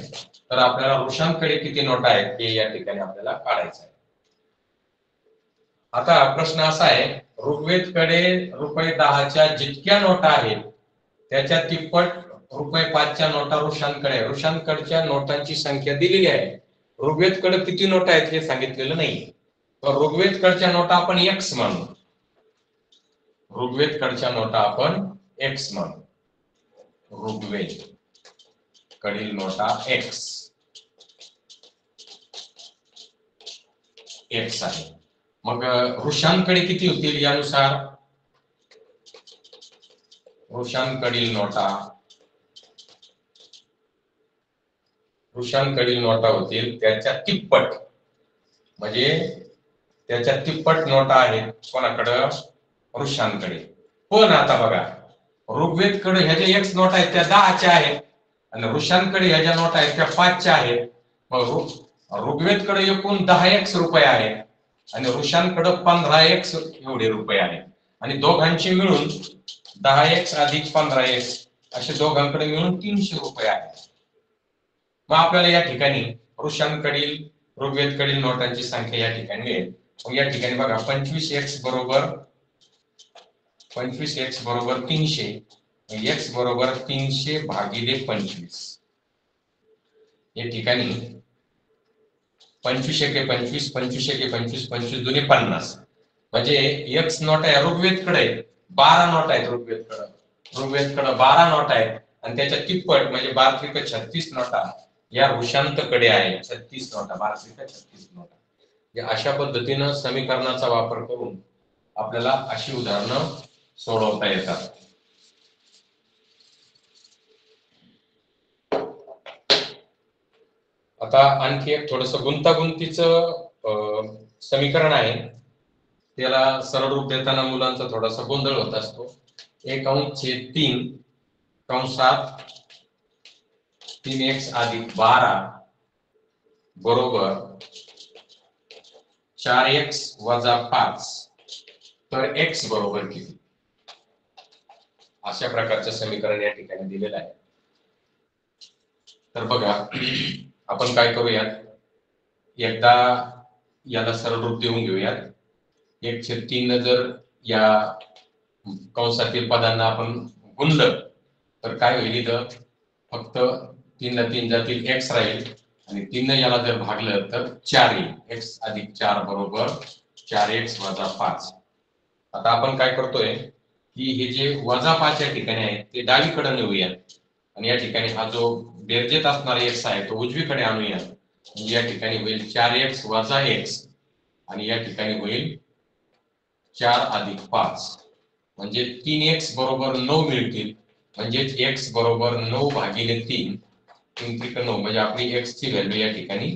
तर आपल्याला ऋषांतकडे किती नोटा आहेत हे या ठिकाणी आपल्याला काढायचं आहे. आता प्रश्न असा आहे, ऋग्वेदकडे ₹10च्या जितक्या नोटा आहेत त्याच्या तिप्पट ₹5च्या नोटा ऋषांकडे, ऋषांकडच्या नोटांची संख्या दिलेली आहे. ऋग्वेदकडे किती नोटा आहेत हे सांगितलेलं नाही, तर ऋग्वेदकडच्या नोटा आपण X मानू. ऋग्वेदकडच्या नोटा आपण X मानू. ऋग्वेद कडील नोटा X आहे. मग ऋषांकडे किती होतील यानुसार, ऋषांकडील नोटा होतील त्याच्या तिप्पट, म्हणजे त्याच्या तिप्पट नोटा आहेत कोणाकडं, ऋषांकडे. पण आता बघा, ऋग्वेदकडे ह्या ज्या X नोटा आहेत त्या 10च्या आहेत आणि ऋषांकडे ह्या ज्या नोटा आहेत त्या 5च्या आहेत. मग ऋग्वेदकडे एकूण 10X रुपये आहेत आणि ऋषांकडे 15X एवढे रुपये आहेत आणि दोघांचे मिळून 10X अधिक 15X असे दोघांकडे मिळून ₹300 आहेत. मग आपल्याला या ठिकाणी ऋषांकडील ऋग्वेदकडील नोटांची संख्या या ठिकाणी मिळेल. मग या ठिकाणी बघा 25X बरोबर 300, X बरोबर 300 भागिले 25. या ठिकाणी 25 एके 25, 25 एके 25, 25 दुनी 50, म्हणजे X नोट आहे ऋग्वेदकडे 12 नोट आहेत. ऋग्वेदकडे 12 नोट आहेत आणि त्याच्या तिप्पट म्हणजे 12 त्रिक 36 नोटा या ऋषांतकडे आहे. 36 नोटा, 12 त्रिक 36 नोटा. अशा पद्धतीनं समीकरणाचा वापर करून आपल्याला अशी उदाहरणं सोडवता येतात. आता आणखी एक थोडस गुंतागुंतीचं समीकरण आहे, त्याला सरळ रूप देताना मुलांचा थोडासा गोंधळ होत असतो. 1/3 कंसात 3x अधिक 12 बरोबर 4x वजा 5, तर x बरोबर किती, अशा प्रकारचं समीकरण या ठिकाणी दिलेलं आहे. तर बघा, आपण काय करूयात, एकदा याला सरळ रूप देऊन घेऊयात. 1/3 जर या कंसातील पदांना आपण गुणलं तर काय होईल, इथं फक्त 3 ला 3 जातील, x राहील आणि 3 याला जर भागलं तर 4 येईल. x अधिक 4 बरोबर 4x वजा 5. आता आपण काय करतोय की हे जे वजा 5 या ठिकाणी आहे ते डावीकडे नेऊयात आणि या ठिकाणी हा जो बेरजेत असणारा x आहे तो उजवीकडे आणूया. या ठिकाणी होईल 4x वजा x आणि या ठिकाणी होईल 4 अधिक 5, म्हणजे 3x बरोबर 9 मिळतील. म्हणजे x बरोबर 9 भागिले 3, 3 त्रिक 9, म्हणजे आपली x ची व्हॅल्यू या ठिकाणी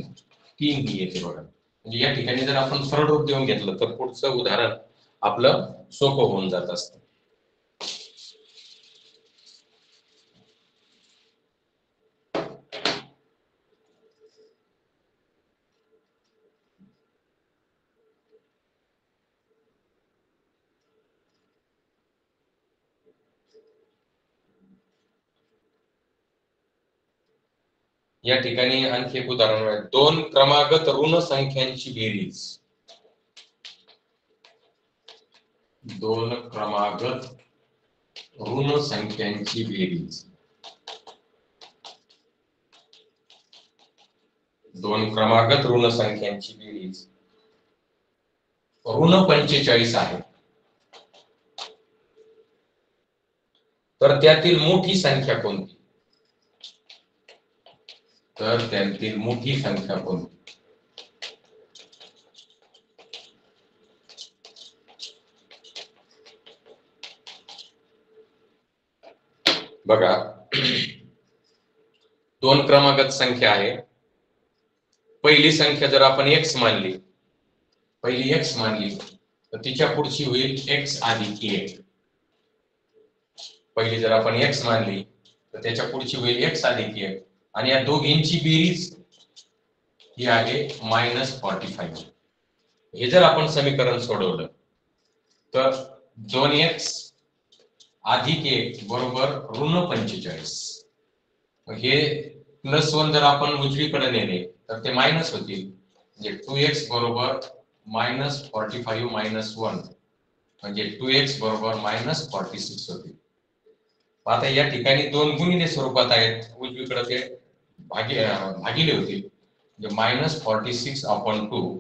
3 ही येते बघा. म्हणजे या ठिकाणी जर आपण सरळ रूप देऊन घेतलं तर पुढचं उदाहरण आपलं सोपं होऊन जात असतं. या ठिकाणी आणखी एक उदाहरण आहे, 2 क्रमागत ऋण संख्यांची बेरीज. 2 क्रमागत ऋण संख्यांची बेरीज दोन क्रमागत ऋण संख्यांची बेरीज ऋण 45 आहे, तर त्यातील मोठी संख्या कोणती? तर त्यातील मोठी संख्या कोणती? बघा, दोन क्रमागत संख्या आहे. पहिली संख्या जर आपण x मानली, तर तिच्या पुढची होईल x अधिक 1. पहिली जर आपण x मानली तर त्याच्या पुढची होईल x अधिक 1, आणि या दोघींची बेरीज ही आहे -45. हे जर आपण समीकरण सोडवलं तर 2x अधिक 1 बरोबर ऋण 45. हे +1 जर आपण उजवीकडे नेले तर ते मायनस होतील, म्हणजे 2x बरोबर -45 - 1 म्हणजे 2x बरोबर -46 होतील. आता या ठिकाणी दोन गुणिले स्वरूपात आहेत, उजवीकडे ते भागिले होतील, म्हणजे -46/2.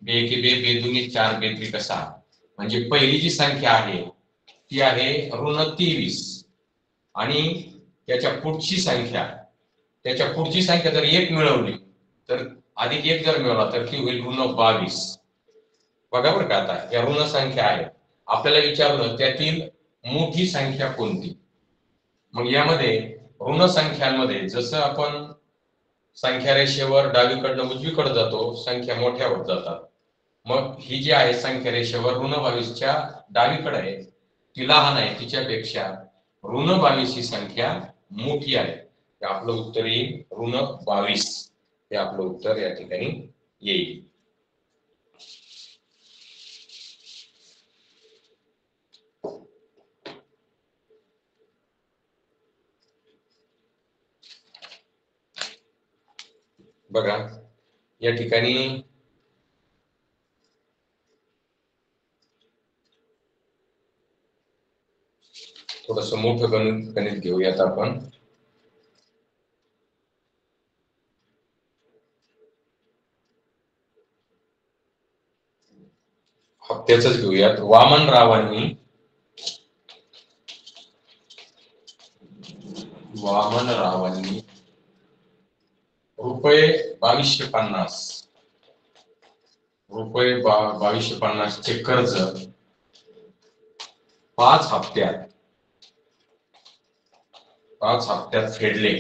बे एके बे, बे दुनी 4, बे त्रिक 6. म्हणजे पहिली जी संख्या आहे ती आहे ऋण 23, आणि त्याच्या पुढची संख्या जर 1 मिळवली तर अधिक 1 जर मिळवला तर ती होईल ऋण 22. बघा बरं का, आता या ऋण संख्या आहे, आपल्याला विचारलं त्यातील मोठी संख्या कोणती. मग यामध्ये ऋण संख्यांमध्ये जसं आपण संख्या रेषेवर डावीकडनं उजवीकडे जातो, संख्या मोठ्या होत जातात. मग ही जी आहे संख्या रेषेवर ऋण 22च्या डावीकडे आहे, ती लहान आहे, तिच्यापेक्षा ऋण 22 ही संख्या मोठी आहे. आपलं उत्तर येईल ऋण 22. हे आपलं उत्तर या ठिकाणी येईल. बघा, या ठिकाणी थोडंसं मोठं गणित घेऊयात आपण. हप्त्याच घेऊयात. वामनरावांनी रुपये 2250 चे कर्ज 5 हप्त्यात फेडले.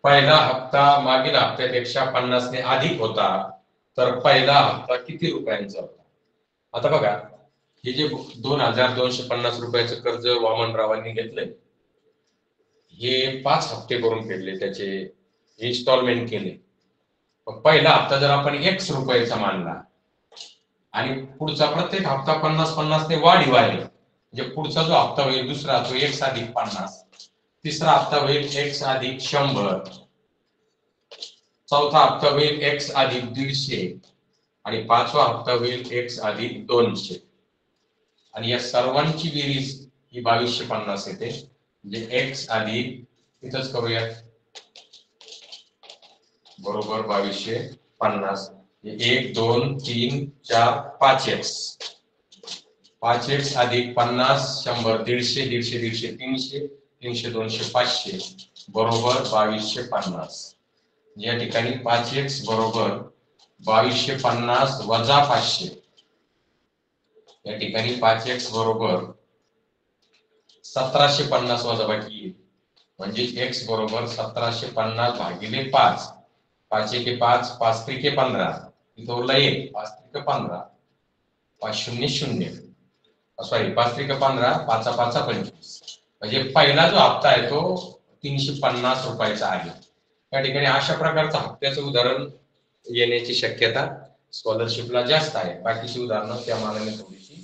पहिला हप्ता मागील हप्त्यापेक्षा 50 ने अधिक होता, तर पहिला हप्ता किती रुपयांचा होता? आता बघा, हे जे 2250 रुपयाचं कर्ज वामनरावांनी घेतलंय, हे 5 हप्ते करून फेडले, त्याचे इन्स्टॉलमेंट केले. पहिला हप्ता जर आपण 1 रुपयाचा मानला आणि पुढचा प्रत्येक हप्ता 50 ने वाढीव आहे, म्हणजे पुढचा जो हप्ता होईल दुसरा तो 1 अधिक 50, तिसरा हप्ता होईल 1 अधिक 100, चौथा हप्ता होईल 1 अधिक 150, आणि पाचवा हप्ता होईल 1 अधिक 200. आणि या सर्वांची बेरीज ही 2250 येते, म्हणजे 1 अधिक, इथंच करूया, बरोबर 2250. 1 2 3 4 5x, 5x अधिक 50 100 150 150 150 300 300 200 500 बरोबर 2250. या ठिकाणी 5x बरोबर 2250 वजा 500. या ठिकाणी 5x बरोबर 1750 वजाबाकी येईल, म्हणजे x बरोबर 1750 भागिले 5. 5 एके 5, 5 त्रिके 15, इथं उरला 1, 5 त्रिके 15, 5 शून्य 0, सॉरी 5 त्रिके 15, 5 5 25. म्हणजे पहिला जो हप्ता आहे तो 350 रुपयाचा आहे. या ठिकाणी अशा प्रकारचं हप्त्याचं उदाहरण येण्याची शक्यता स्कॉलरशिपला जास्त आहे. बाकीची उदाहरणं त्या मानाने थोडीशी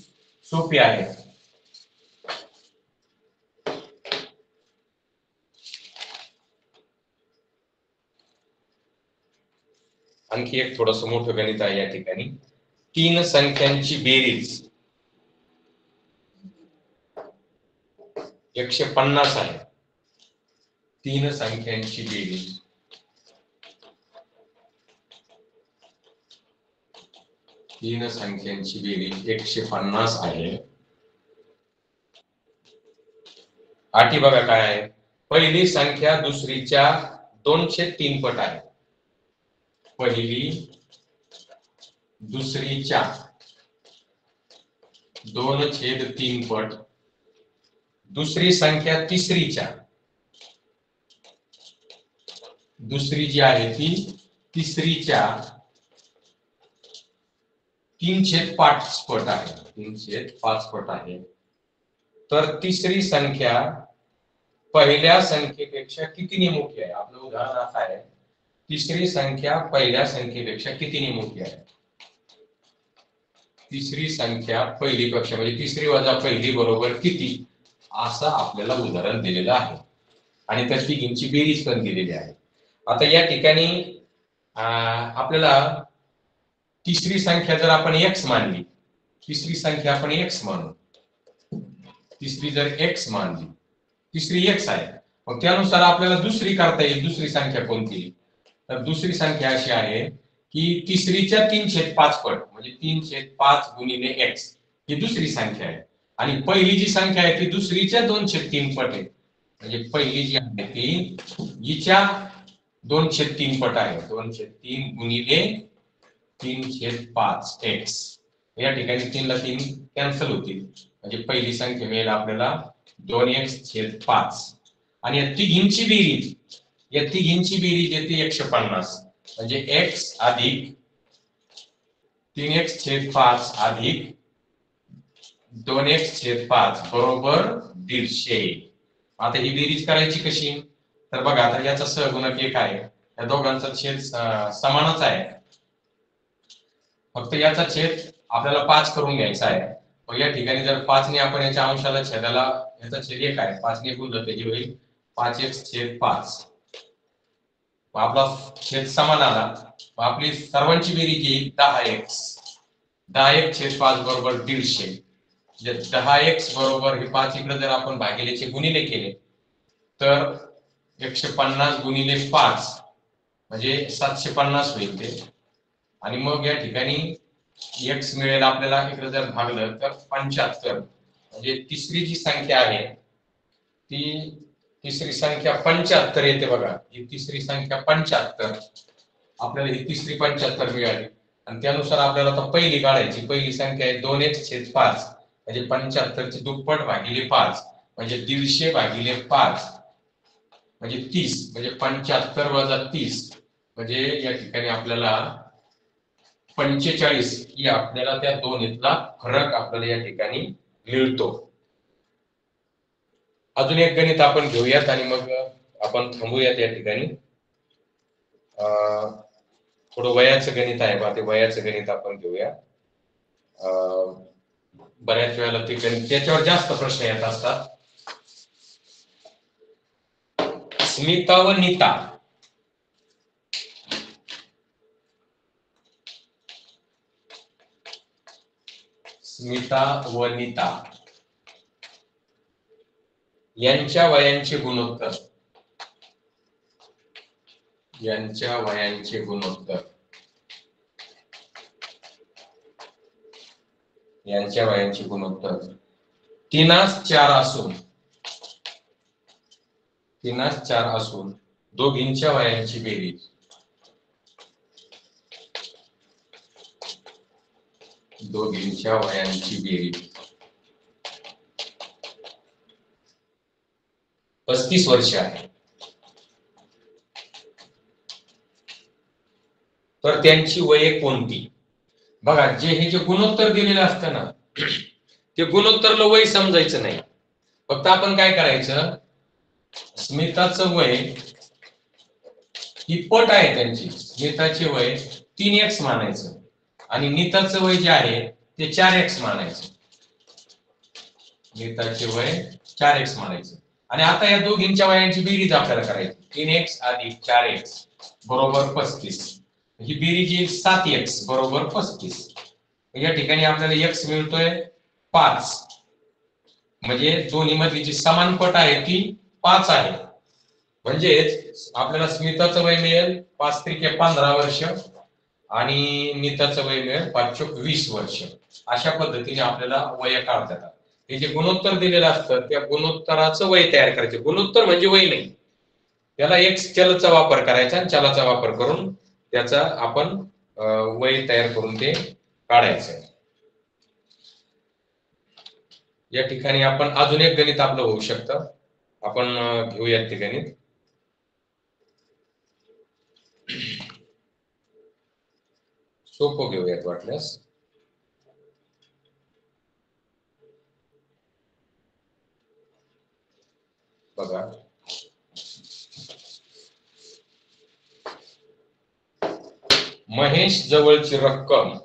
सोपी आहेत. आणखी एक थोडंसं मोठं गणित आहे या ठिकाणी. 3 संख्यांची बेरीज 150 आहे. 3 संख्यांची बेरीज तीन संख्यांची बेरीज 150 आहे. अटी बघा काय आहे. पहिली संख्या दुसरीच्या 2/3 पट आहे. पहिली दुसरीच्या 2/3 पट. दुसरी संख्या तिसरीच्या, दुसरी जी आहे ती तिसरीच्या 3/5 पट आहे. 3/5 पट आहे. तर तिसरी संख्या पहिल्या संख्येपेक्षा कितीने मोठी आहे. आपलं उदाहरण असं आहे, तिसरी संख्या पहिल्या संख्येपेक्षा कितीने मोठी आहे. तिसरी संख्या पहिलीपेक्षा म्हणजे तिसरी वजा पहिली बरोबर किती, असं आपल्याला उदाहरण दिलेलं आहे आणि त्या तिघींची बेरीज पण दिलेली आहे. आता या ठिकाणी आपल्याला तिसरी संख्या जर आपण x मानली, तिसरी संख्या आपण x मानू, तिसरी जर x मानली, तिसरी x आहे, मग त्यानुसार आपल्याला दुसरी करता येईल. दुसरी संख्या कोणती, तर दुसरी संख्या अशी आहे की तिसरीच्या 3/5 पट म्हणजे 3/5 गुणिले x ही दुसरी संख्या आहे. आणि पहिली जी संख्या आहे ती दुसरीच्या 2/3 पट आहे. म्हणजे पहिली जी आहे ती हिच्या 2/3 पट आहे. 2/3 गुणिले 3/5 x. या ठिकाणी 3 ला 3 कॅन्सल होतील म्हणजे पहिली संख्या मिळेल आपल्याला 2x/5. आणि या तिघींची बेरीज, या तिघींची बेरीज येते 150 म्हणजे x अधिक 3x/5 अधिक 2x/5 बरोबर 150. आता ही बेरीज करायची कशी, तर बघा आता याचा सहगुणक 1 आहे, या दोघांचा छेद समानच आहे, फक्त याचा छेद आपल्याला 5 करून घ्यायचा आहे. मग या ठिकाणी जर 5 ने आपण याच्या अंशाला छेदाला, याचा छेद 1 आहे, 5 ने गुणलं तर हे होईल 5x/5. आपला छेद समान आला. आपली सर्वांची बेरीज येईल 10x. 10x/5 बरोबर 150. 10x बरोबर हे 5 इकडे जर आपण भागिलेचे गुणिले केले तर 150 गुणिले 5 म्हणजे 750 होईल ते. आणि मग या ठिकाणी x मिळेल आपल्याला, इकडे जर भागलं तर 75. म्हणजे तिसरी जी संख्या आहे ती तिसरी संख्या 75 येते. बघा ही तिसरी संख्या 75, आपल्याला ही तिसरी 75 मिळाली. आणि त्यानुसार आपल्याला आता पहिली काढायची. पहिली संख्या आहे 2x/5 म्हणजे 75 ची दुप्पट भागिले 5 म्हणजे 150 भागिले 5 म्हणजे 30. म्हणजे 75 वजा 30 म्हणजे या ठिकाणी आपल्याला 45 ही आपल्याला त्या दोन्हीतला फरक आपल्याला या ठिकाणी मिळतो. अजून एक गणित आपण घेऊयात आणि मग आपण थांबूयात या ठिकाणी. थोडं वयाचं गणित आहे बा, ते वयाचं गणित आपण घेऊया. बऱ्याच वेळेला ते गणित त्याच्यावर जास्त प्रश्न येत असतात. स्मिता व नीता यांच्या वयांचे गुणोत्तर, यांच्या वयांचे गुणोत्तर 3/4 असून दोघींच्या वयांची बेरीज 35 वर्ष आहे. तर त्यांची वये कोणती. बघा हे जे गुणोत्तर दिलेलं असतं ना, ते गुणोत्तरला वय समजायचं नाही. फक्त आपण काय करायचं, स्मिताचं वय ही पट आहे त्यांची, स्मिताचे वय 3x मानायचं आणि नीताचं वय जे आहे ते 4x मानायचं. नीताचे वय 4x मानायचं. आणि आता या दोघींच्या वयांची बेरीज आपल्याला करायची. 3x अधिक 4x बरोबर 35. ही बेरीज येईल 7x बरोबर 35. या ठिकाणी आपल्याला x मिळतोय 5 म्हणजे दोन्ही मधली जी समान पट आहे ती 5 आहे. म्हणजेच आपल्याला स्मिताचं वय मिळेल 5 त्रिके 15 वर्ष आणि नीताचं वय मिळेल 520 वर्ष. अशा पद्धतीने आपल्याला वय काढता येतात. हे जे गुणोत्तर दिलेलं असतं त्या गुणोत्तराचं वय तयार करायचे. गुणोत्तर म्हणजे वय नाही, त्याला एक चलचा वापर करायचा आणि चलाचा वापर करून त्याचा आपण वय तयार करून ते काढायचं. या ठिकाणी आपण अजून एक गणित आपलं होऊ शकतं, आपण घेऊयात ते गणित. सोपं घेऊयात वाटल्यास. बघा, महेश जवळची रक्कम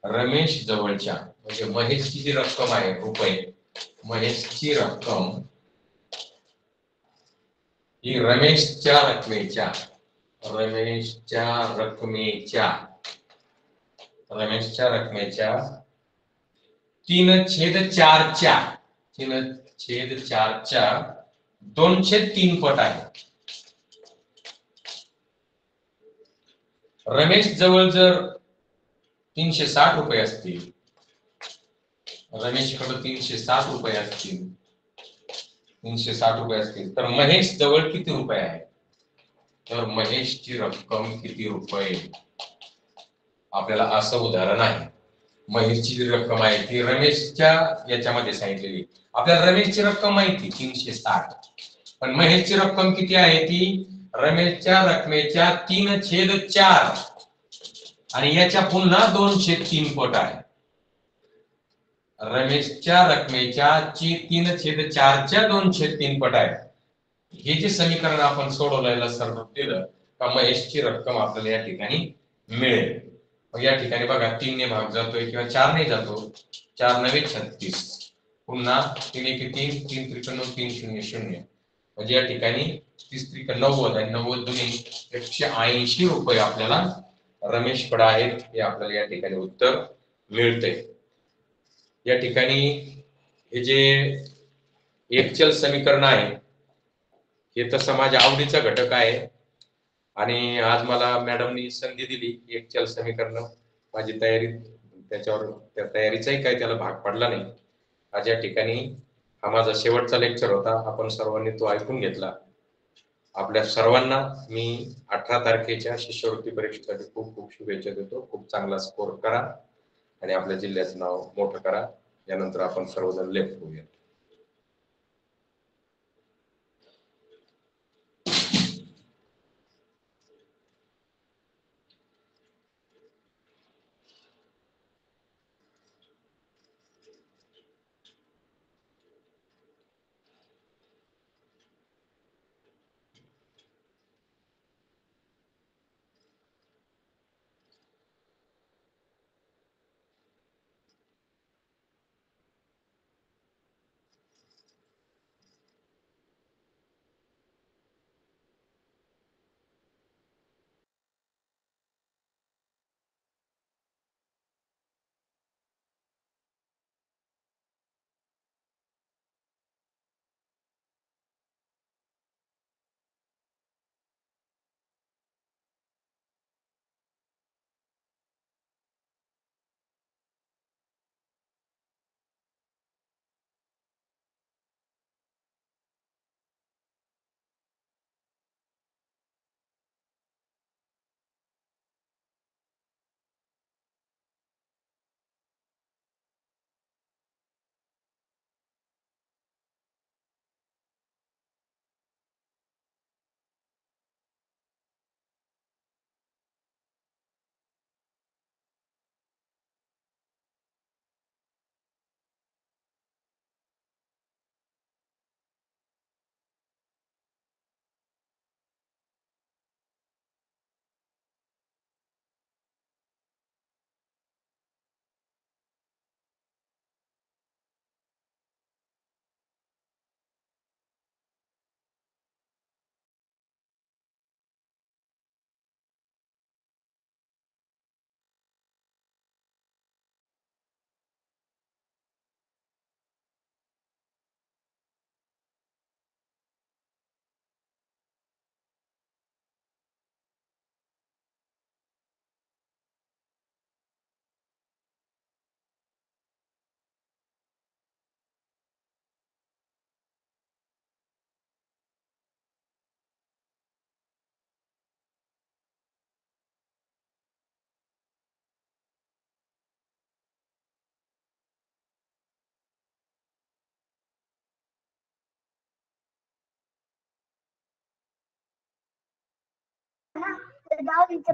रमेश जवळच्या, म्हणजे महेशची जी रक्कम आहे रुपये, महेशची रक्कम ही रमेशच्या रकमेच्या 3/4 पट आहे. रमेश जवळ जर 360 रुपये असतील, रमेशकडे 360 रुपये असतील, तर महेश जवळ किती रुपये आहे? तर महेशची रक्कम किती रुपये? आपल्याला असं उदाहरण आहे. महेशची जी रक्कम आहे ती रमेशच्या याच्यामध्ये सांगितलेली. आपल्याला रमेशची रक्कम माहिती 360, पण महेशची रक्कम किती आहे? ती रमेशच्या रकमेच्या 3/4 आणि याच्या पुन्हा 2/3 पट आहे. रमेशच्या रकमेच्या 3/4च्या 2/3 पट आहे. हे जे समीकरण आपण सोडवलेलं सर्व दिलं का महेशची रक्कम आपल्याला या ठिकाणी मिळेल. मग या ठिकाणी बघा 3 ने भाग जातोय किंवा 4 ने जातो. 4 नवे 36, पुन्हा 3 एके 3, 3 त्रिक 9, 3 शून्य 0, म्हणजे या ठिकाणी 30 त्रिक 90 आणि 90 दुनी 180 रुपये आपल्याला रमेशकडे आहेत. हे आपल्याला या ठिकाणी उत्तर मिळते. या ठिकाणी हे जे एकचल समीकरण आहे हे तर माझ्या आवडीचा घटक आहे आणि आज मला मॅडमनी संधी दिली एकचल समीकरण माझी तयारी, त्याच्यावर त्या तयारीचाही काही त्याला भाग पडला नाही. आज या ठिकाणी हा माझा शेवटचा लेक्चर होता. आपण सर्वांनी तो ऐकून घेतला. आपल्या सर्वांना मी 18 तारखेच्या शिष्यवृत्ती परीक्षेसाठी खूप खूप शुभेच्छा देतो. खूप चांगला स्कोर करा आणि आपल्या जिल्ह्याचं नाव मोठं करा. यानंतर आपण सर्वजण लेफ्ट होऊया. दहावीचं